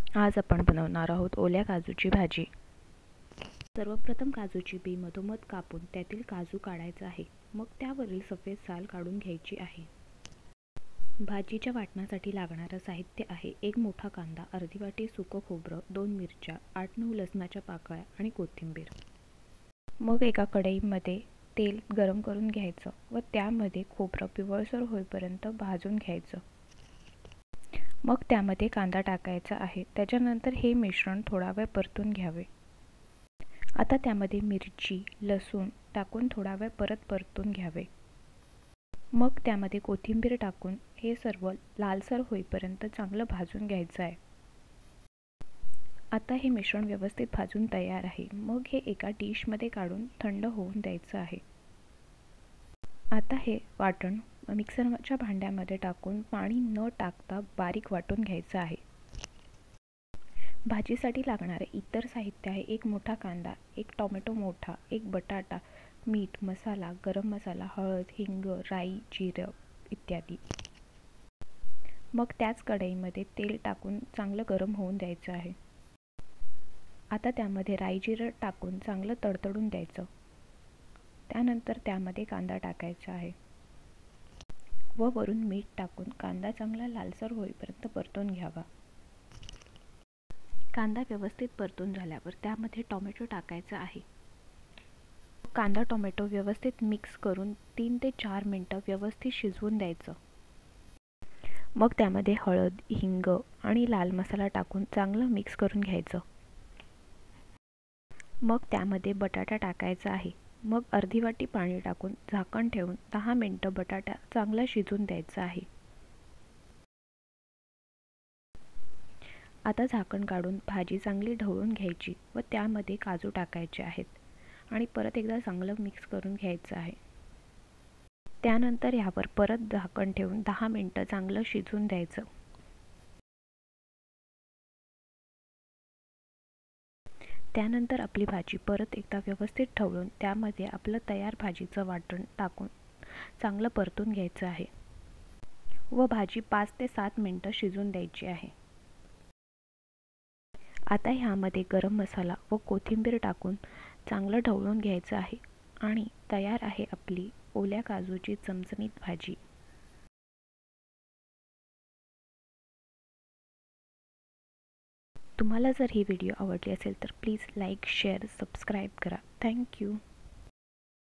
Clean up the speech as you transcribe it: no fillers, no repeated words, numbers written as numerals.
आज आपण बनवणार आहोत ओल्या काजूची भाजी। सर्वप्रथम काजूची बी मधोमध कापून त्यातील काजू काढायचा आहे। मग त्यावरील सफेद साल काढून घ्यायची आहे। भाजीच्या वाटणासाठी लागणारे साहित्य आहे: एक मोठा कांदा, अर्धी वाटी सुकं खोबरं, 2 मिरच्या, 8-9 लसणाच्या पाकळ्या आणि कोथिंबीर। मग एका कढईमध्ये तेल गरम करून घ्यायचं व त्यामध्ये खोबरं पिवळसर होईपर्यंत भाजून घ्यायचं। मग त्यामध्ये कांदा टाकायचा आहे। त्याच्यानंतर हे मिश्रण थोडा वेळ परतून घ्यावे। आता त्यामध्ये मिरची, लसूण टाकून थोडा वेळ परतून घ्यावे। मग त्यामध्ये कोथिंबीर टाकून हे सर्व लालसर होईपर्यंत चांगलं भाजून घ्यायचं आहे। आता हे मिश्रण व्यवस्थित भाजून तयार आहे। मग हे एका डिशमध्ये काढून थंड होऊन द्यायचं आहे। आता हे वाटण मिक्सरच्या भांड्यामध्ये टाकून पाणी न टाकता बारीक वाटून घ्यायचं आहे। भाजीसाठी लागणारे इतर साहित्य आहे: एक मोठा कांदा, एक टोमॅटो मोठा, एक बटाटा, मीठ, मसाला, गरम मसाला, हळद, हिंग, राई, जिरं इत्यादी। मग त्याच कढईमध्ये तेल टाकून चांगलं गरम होऊन द्यायचं आहे। आता त्यामध्ये राई जिरं टाकून चांगलं तडतडून द्यायचं। त्यानंतर त्यामध्ये कांदा टाकायचा आहे व वरून मीठ टाकून कांदा चांगला लालसर होईपर्यंत परतून घ्यावा। कांदा व्यवस्थित परतून झाल्यावर त्यामध्ये टोमॅटो टाकायचा आहे। कांदा टोमॅटो व्यवस्थित मिक्स करून 3 ते 4 मिनिटं व्यवस्थित शिजवून द्यायचं। मग त्यामध्ये हळद, हिंग आणि लाल मसाला टाकून चांगलं मिक्स करून घ्यायचं। मग त्यामध्ये बटाटा टाकायचा आहे। मग अर्धी वाटी पाणी टाकून झाकण ठेवून 10 मिनिटं बटाटा चांगला शिजून द्यायचा आहे। आता झाकण काढून भाजी चांगली ढवळून घ्यायची व त्यामध्ये काजू टाकायचे आहेत आणि परत एकदा चांगलं मिक्स करून घ्यायचं आहे। त्यानंतर यावर परत झाकण ठेवून 10 मिनिटं चांगलं शिजून द्यायचं। त्यानंतर आपली भाजी परत एकदा व्यवस्थित ढवळून त्यामध्ये आपलं तयार भाजीचं वाटण टाकून चांगलं परतून घ्यायचं आहे व भाजी 5 ते 7 मिनिटं शिजून द्यायची आहे। आता ह्यामध्ये गरम मसाला व कोथिंबीर टाकून चांगलं ढवळून घ्यायचं आहे आणि तयार आहे आपली ओल्या काजूची चमचमीत भाजी। तुम्हाला जर ही व्हिडिओ आवडली असेल तर प्लीज लाईक, शेअर, सबस्क्राईब करा। थँक्यू।